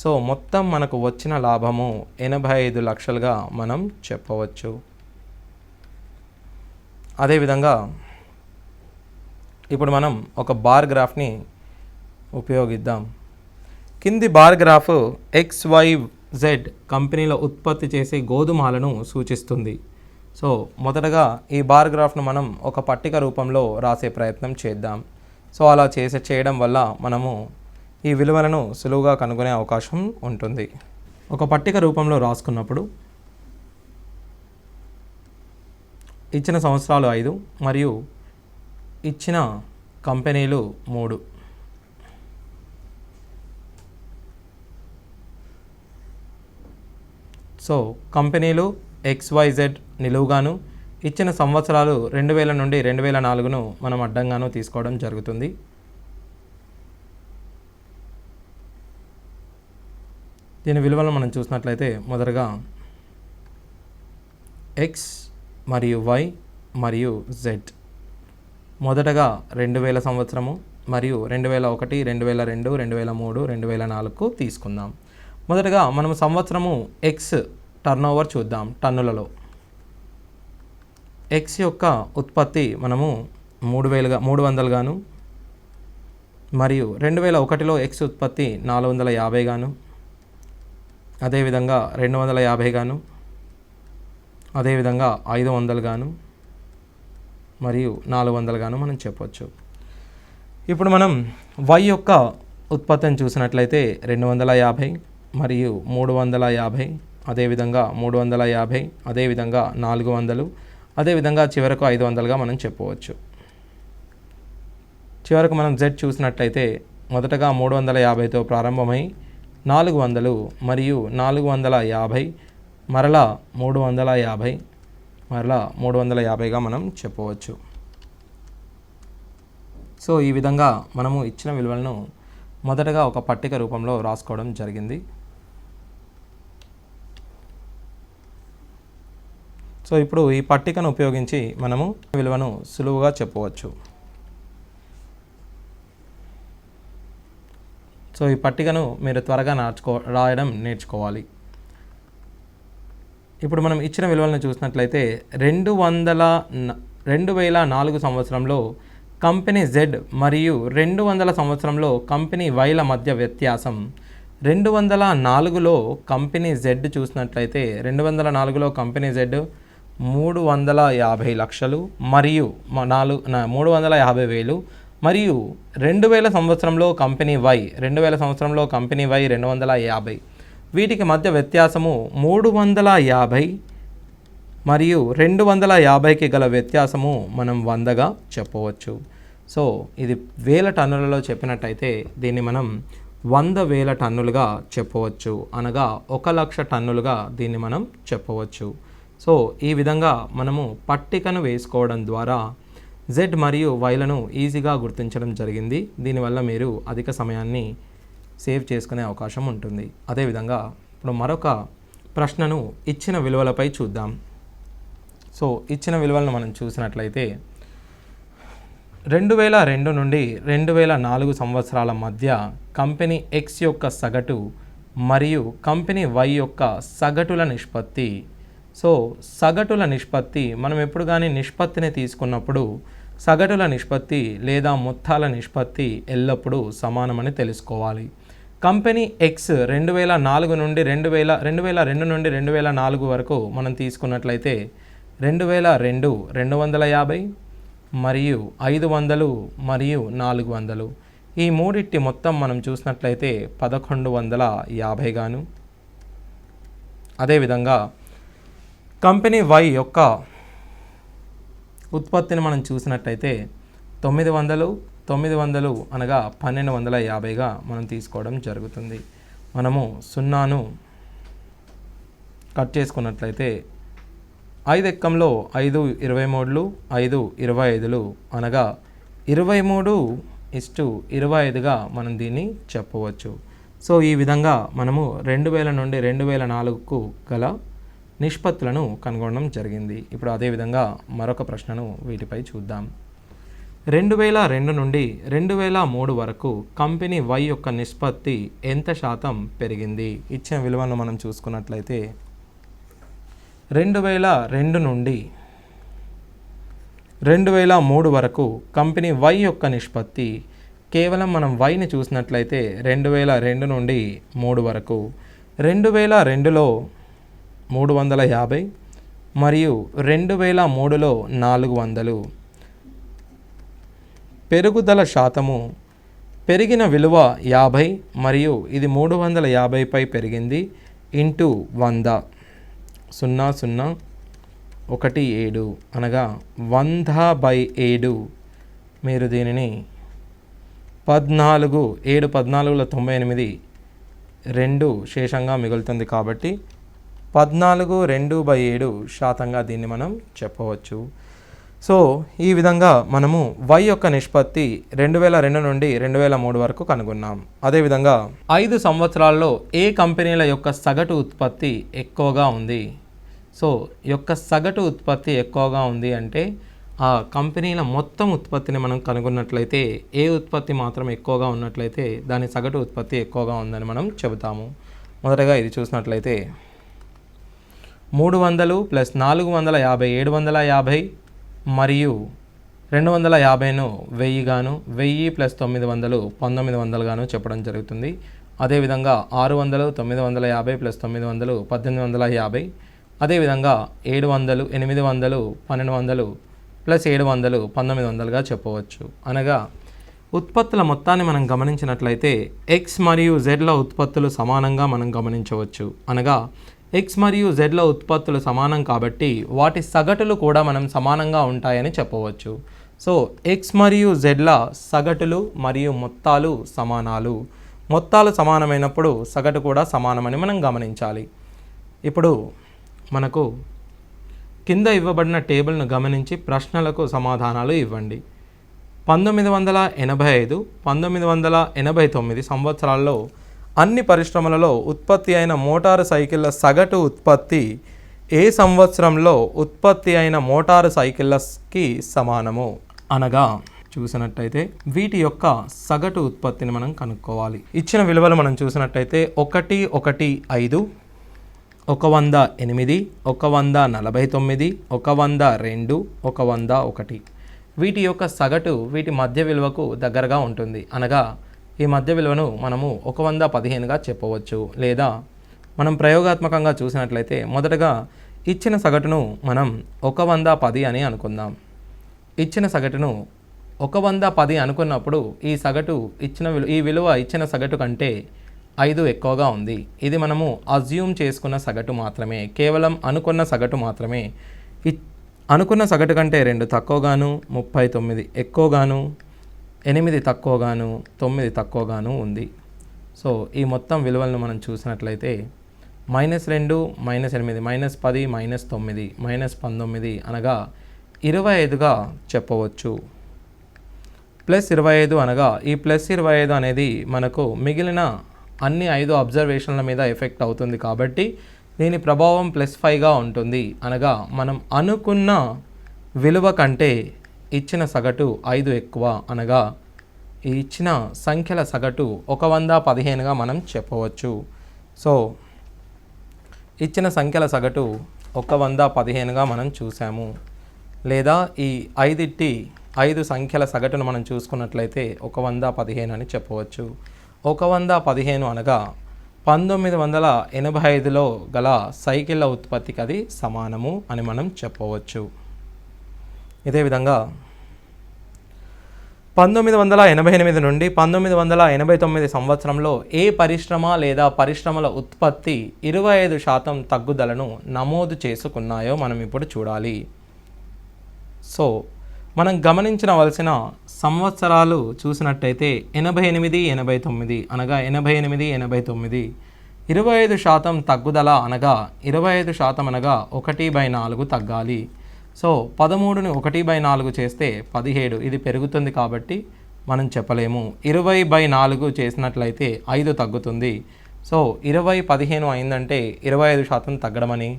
సో మొత్తం మనకు వచ్చిన లాభము 85 లక్షలుగా మనం చెప్పవచ్చు. అదేవిధంగా ఇప్పుడు మనం ఒక బార్ గ్రాఫ్ని ఉపయోగిద్దాం. కింది బార్ గ్రాఫ్ XYZ కంపెనీలో ఉత్పత్తి చేసే గోధుమలను సూచిస్తుంది. సో మొదటగా ఈ బార్ గ్రాఫ్ను మనం ఒక పట్టిక రూపంలో రాసే ప్రయత్నం చేద్దాం. సో అలా చేయడం వల్ల మనము ఈ విలువలను సులువుగా కనుగొనే అవకాశం ఉంటుంది. ఒక పట్టిక రూపంలో రాసుకున్నప్పుడు ఇచ్చిన సంవత్సరాలు 5 మరియు ఇచ్చిన కంపెనీలు 3. సో కంపెనీలు XYZ నిలువుగాను, ఇచ్చిన సంవత్సరాలు 2000 నుండి 2004ను మనం అడ్డంగాను తీసుకోవడం జరుగుతుంది. దీని విలువలను మనం చూసినట్లయితే మొదటగా X మరియు Y మరియు Z మొదటగా 2000 సంవత్సరము మరియు 2001, 2002, 2003, 2004కు తీసుకుందాం. మొదటగా మనం సంవత్సరము X టర్నోవర్ చూద్దాం. టన్నులలో X యొక్క ఉత్పత్తి మనము 300 గాను మరియు 2001లో X ఉత్పత్తి 450 గాను, అదేవిధంగా 250 గాను, అదేవిధంగా 500 గాను మరియు 400 గాను మనం చెప్పవచ్చు. ఇప్పుడు మనం Y యొక్క ఉత్పత్తిని చూసినట్లయితే 250 మరియు 350, అదేవిధంగా 350, అదేవిధంగా 400, అదేవిధంగా చివరకు 500గా మనం చెప్పవచ్చు. చివరకు మనం Z చూసినట్లయితే మొదటగా 350తో ప్రారంభమై 400 మరియు 450, మరలా 350, మరలా 350గా మనం చెప్పవచ్చు. సో ఈ విధంగా మనము ఇచ్చిన విలువలను మొదటగా ఒక పట్టిక రూపంలో రాసుకోవడం జరిగింది. సో ఇప్పుడు ఈ పట్టికను ఉపయోగించి మనము విలువను సులువుగా చెప్పవచ్చు. సో ఈ పట్టికను మీరు త్వరగా రాయడం నేర్చుకోవాలి. ఇప్పుడు మనం ఇచ్చిన విలువలను చూసినట్లయితే 2004 సంవత్సరంలో కంపెనీ Z మరియు 200 సంవత్సరంలో కంపెనీ Yల మధ్య వ్యత్యాసం. 204లో కంపెనీ Z చూసినట్లయితే 204లో కంపెనీ Z 350 లక్షలు మరియు 350,000 మరియు 2000 సంవత్సరంలో కంపెనీ వై 250 వీటికి మధ్య వ్యత్యాసము 350 మరియు 250కి గల వ్యత్యాసము మనం 100గా చెప్పవచ్చు. సో ఇది వేల టన్నులలో చెప్పినట్టయితే దీన్ని మనం 100,000 టన్నులుగా చెప్పవచ్చు, అనగా 1,00,000 టన్నులుగా దీన్ని మనం చెప్పవచ్చు. సో ఈ విధంగా మనము పట్టికను వేసుకోవడం ద్వారా జెడ్ మరియు వైలను ఈజీగా గుర్తించడం జరిగింది. దీనివల్ల మీరు అధిక సమయాన్ని సేవ్ చేసుకునే అవకాశం ఉంటుంది. అదేవిధంగా ఇప్పుడు మరొక ప్రశ్నను ఇచ్చిన విలువలపై చూద్దాం. సో ఇచ్చిన విలువలను మనం చూసినట్లయితే 2002 నుండి 2004 సంవత్సరాల మధ్య కంపెనీ ఎక్స్ యొక్క సగటు మరియు కంపెనీ వై యొక్క సగటుల నిష్పత్తి. సో సగటుల నిష్పత్తి మనం ఎప్పుడు కానీ నిష్పత్తిని తీసుకున్నప్పుడు సగటుల నిష్పత్తి లేదా మొత్తాల నిష్పత్తి ఎల్లప్పుడూ సమానమని తెలుసుకోవాలి. కంపెనీ ఎక్స్ 2002 నుండి 2004 వరకు మనం తీసుకున్నట్లయితే 2002 250 మరియు 500 మరియు 400 ఈ మూడిటి మొత్తం మనం చూసినట్లయితే 1150 గాను. అదేవిధంగా కంపెనీ వై యొక్క ఉత్పత్తిని మనం చూసినట్టయితే 900 అనగా 1250గా మనం తీసుకోవడం జరుగుతుంది. మనము 0ను కట్ చేసుకున్నట్లయితే 5 ఎక్కంలో 5 23 5 25 అనగా 23:25గా మనం దీన్ని చెప్పవచ్చు. సో ఈ విధంగా మనము 2000 నుండి 2004కు గల నిష్పత్తులను కనుగొనడం జరిగింది. ఇప్పుడు అదేవిధంగా మరొక ప్రశ్నను వీటిపై చూద్దాం. 2002 నుండి 2003 వరకు కంపెనీ వై యొక్క నిష్పత్తి ఎంత శాతం పెరిగింది? ఇచ్చిన విలువను మనం చూసుకున్నట్లయితే 2002 నుండి 2003 వరకు కంపెనీ వై యొక్క నిష్పత్తి, కేవలం మనం వైని చూసినట్లయితే 2002 నుండి 3 వరకు 2002లో 350 మరియు 2003లో 400. పెరుగుదల శాతము పెరిగిన విలువ 50 మరియు ఇది 350పై పెరిగింది ఇంటూ 100 0017 అనగా 100/7. మీరు దీనిని 14 7 14ల 98 2 శేషంగా మిగులుతుంది కాబట్టి 14/2/7 శాతంగా దీన్ని మనం చెప్పవచ్చు. సో ఈ విధంగా మనము వై యొక్క నిష్పత్తి 2002 నుండి 2003 వరకు కనుగొన్నాం. అదేవిధంగా 5 సంవత్సరాల్లో ఏ కంపెనీల యొక్క సగటు ఉత్పత్తి ఎక్కువగా ఉంది? సో యొక్క సగటు ఉత్పత్తి ఎక్కువగా ఉంది అంటే ఆ కంపెనీల మొత్తం ఉత్పత్తిని మనం కనుగొన్నట్లయితే ఏ ఉత్పత్తి మాత్రం ఎక్కువగా ఉన్నట్లయితే దాని సగటు ఉత్పత్తి ఎక్కువగా ఉందని మనం చెబుతాము. మొదటగా ఇది చూసినట్లయితే 300 + 450 750 మరియు 250ను 1000 గాను 1000 + 900 1900 గాను చెప్పడం జరుగుతుంది. అదేవిధంగా 600 950 + 900 1850. అదేవిధంగా 700 800 1200 + 700 1900గా చెప్పవచ్చు. అనగా ఉత్పత్తుల మొత్తాన్ని మనం గమనించినట్లయితే ఎక్స్ మరియు జెడ్ల ఉత్పత్తులు సమానంగా మనం గమనించవచ్చు. అనగా ఎక్స్ మరియు జెడ్ల ఉత్పత్తులు సమానం కాబట్టి వాటి సగటులు కూడా మనం సమానంగా ఉంటాయని చెప్పవచ్చు. సో ఎక్స్ మరియు జెడ్ల సగటులు మరియు మొత్తాలు సమానాలు. మొత్తాలు సమానమైనప్పుడు సగటు కూడా సమానమని మనం గమనించాలి. ఇప్పుడు మనకు కింద ఇవ్వబడిన టేబుల్ను గమనించి ప్రశ్నలకు సమాధానాలు ఇవ్వండి. 1985 1989 సంవత్సరాల్లో అన్ని పరిశ్రమలలో ఉత్పత్తి అయిన మోటారు సైకిళ్ళ సగటు ఉత్పత్తి ఏ సంవత్సరంలో ఉత్పత్తి అయిన మోటారు సైకిళ్ళకి సమానము? అనగా చూసినట్టయితే వీటి యొక్క సగటు ఉత్పత్తిని మనం కనుక్కోవాలి. ఇచ్చిన విలువలు మనం చూసినట్టయితే 115 108 149 102 101. వీటి యొక్క సగటు వీటి మధ్య విలువకు దగ్గరగా ఉంటుంది. అనగా ఈ మధ్య విలువను మనము 115గా చెప్పవచ్చు. లేదా మనం ప్రయోగాత్మకంగా చూసినట్లయితే మొదటగా ఇచ్చిన సగటును మనం 110 అని అనుకుందాం. ఇచ్చిన సగటును 110 అనుకున్నప్పుడు ఈ సగటు ఈ విలువ ఇచ్చిన సగటు కంటే 5 ఎక్కువగా ఉంది. ఇది మనము అజ్యూమ్ చేసుకున్న సగటు మాత్రమే, కేవలం అనుకున్న సగటు మాత్రమే. అనుకున్న సగటు కంటే 2 తక్కువగాను, 39 ఎక్కువగాను, 8 తక్కువగాను, 9 తక్కువగాను ఉంది. సో ఈ మొత్తం విలువలను మనం చూసినట్లయితే -2, -8, -10, -9, -19 అనగా 25గా చెప్పవచ్చు. +25 అనగా ఈ +25 అనేది మనకు మిగిలిన అన్ని 5 అబ్జర్వేషన్ల మీద ఎఫెక్ట్ అవుతుంది కాబట్టి దీని ప్రభావం +5గా ఉంటుంది. అనగా మనం అనుకున్న విలువ కంటే ఇచ్చిన సగటు 5 ఎక్కువ, అనగా ఈ ఇచ్చిన సంఖ్యల సగటు 115గా మనం చెప్పవచ్చు. సో ఇచ్చిన సంఖ్యల సగటు 115గా మనం చూసాము. లేదా ఈ 5 సంఖ్యల సగటును మనం చూసుకున్నట్లయితే 115 అని చెప్పవచ్చు. 115 అనగా 1985లో గల సైకిళ్ళ ఉత్పత్తికి అది సమానము అని మనం చెప్పవచ్చు. ఇదే విధంగా 1988 నుండి 1989 సంవత్సరంలో ఏ పరిశ్రమ లేదా పరిశ్రమల ఉత్పత్తి 25% తగ్గుదలను నమోదు చేసుకున్నాయో మనం ఇప్పుడు చూడాలి. సో మనం గమనించవలసిన సంవత్సరాలు చూసినట్టయితే 88, 89 అనగా 88, 89 25% తగ్గుదల అనగా 25% అనగా 1/4 తగ్గాలి. సో 13ని 1/4 చేస్తే 17, ఇది పెరుగుతుంది కాబట్టి మనం చెప్పలేము. 20/4 చేసినట్లయితే 5 తగ్గుతుంది. సో 20/15 అయిందంటే 25% తగ్గడమని,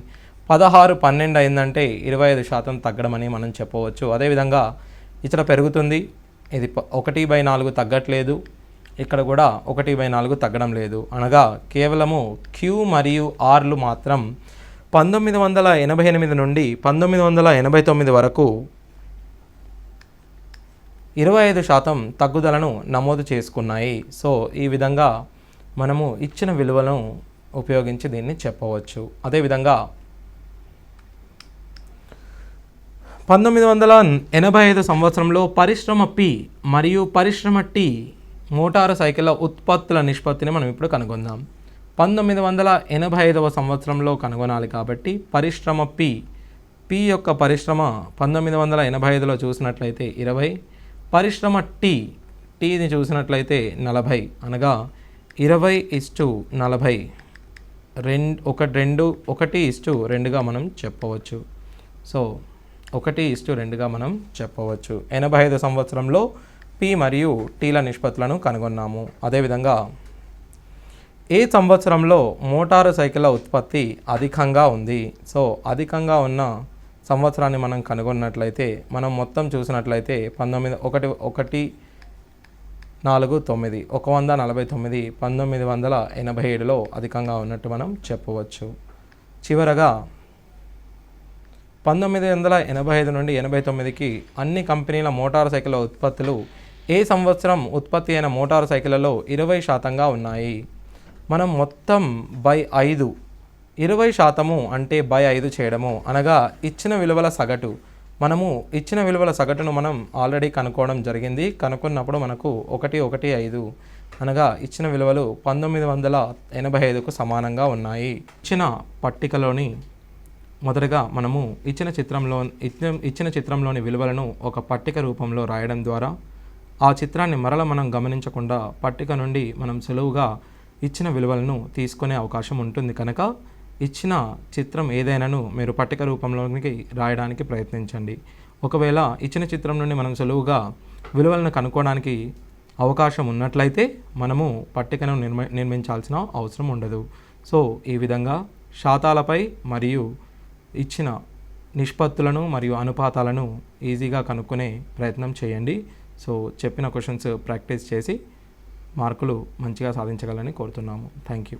16/12 అయిందంటే 25% తగ్గడమని మనం చెప్పవచ్చు. అదేవిధంగా ఇక్కడ పెరుగుతుంది, ఇది 1/4 తగ్గట్లేదు, ఇక్కడ కూడా 1/4 తగ్గడం లేదు. అనగా కేవలము Q మరియు Rలు మాత్రం 1988 నుండి 1989 వరకు 25% తగ్గుదలను నమోదు చేసుకున్నాయి. సో ఈ విధంగా మనము ఇచ్చిన విలువలను ఉపయోగించి దీన్ని చెప్పవచ్చు. అదేవిధంగా 1985 సంవత్సరంలో పరిశ్రమ P మరియు పరిశ్రమ T మోటారు సైకిళ్ళ ఉత్పత్తుల నిష్పత్తిని మనం ఇప్పుడు కనుగొందాం. 1985 సంవత్సరంలో కనుగొనాలి కాబట్టి పరిశ్రమ P యొక్క పరిశ్రమ 1985లో చూసినట్లయితే 20, పరిశ్రమ Tని చూసినట్లయితే 40, అనగా 20:40 1:2గా మనం చెప్పవచ్చు. సో 1:2గా మనం చెప్పవచ్చు. 85 సంవత్సరంలో P మరియు Tల నిష్పత్తులను కనుగొన్నాము. అదేవిధంగా ఏ సంవత్సరంలో మోటారు సైకిళ్ళ ఉత్పత్తి అధికంగా ఉంది? సో అధికంగా ఉన్న సంవత్సరాన్ని మనం కనుగొన్నట్లయితే మనం మొత్తం చూసినట్లయితే 149 149 1987లో అధికంగా ఉన్నట్టు మనం చెప్పవచ్చు. చివరగా 1985 నుండి 89కి అన్ని కంపెనీల మోటారు సైకిళ్ళ ఉత్పత్తులు ఏ సంవత్సరం ఉత్పత్తి అయిన మోటారు సైకిళ్లలో 20%గా ఉన్నాయి? మనం మొత్తం బై 5 20% అంటే బై 5 చేయడము, అనగా ఇచ్చిన విలువల సగటు. మనము ఇచ్చిన విలువల సగటును మనం ఆల్రెడీ కనుక్కోవడం జరిగింది. కనుక్కున్నప్పుడు మనకు 115 అనగా ఇచ్చిన విలువలు 1985కు సమానంగా ఉన్నాయి. ఇచ్చిన పట్టికలోని మొదటగా మనము ఇచ్చిన చిత్రంలోని విలువలను ఒక పట్టిక రూపంలో రాయడం ద్వారా ఆ చిత్రాన్ని మరల మనం గమనించకుండా పట్టిక నుండి మనం సులువుగా ఇచ్చిన విలువలను తీసుకునే అవకాశం ఉంటుంది. కనుక ఇచ్చిన చిత్రం ఏదైనాను మీరు పట్టిక రూపంలోనికి రాయడానికి ప్రయత్నించండి. ఒకవేళ ఇచ్చిన చిత్రం నుండి మనం సులువుగా విలువలను కనుక్కోవడానికి అవకాశం ఉన్నట్లయితే మనము పట్టికను నిర్మించాల్సిన అవసరం ఉండదు. సో ఈ విధంగా శాతాలపై మరియు ఇచ్చిన నిష్పత్తులను మరియు అనుపాతాలను ఈజీగా కనుక్కునే ప్రయత్నం చేయండి. సో చెప్పిన క్వశ్చన్స్ ప్రాక్టీస్ చేసి మార్కులు మంచిగా సాధించగలని కోరుతున్నాము. Thank you.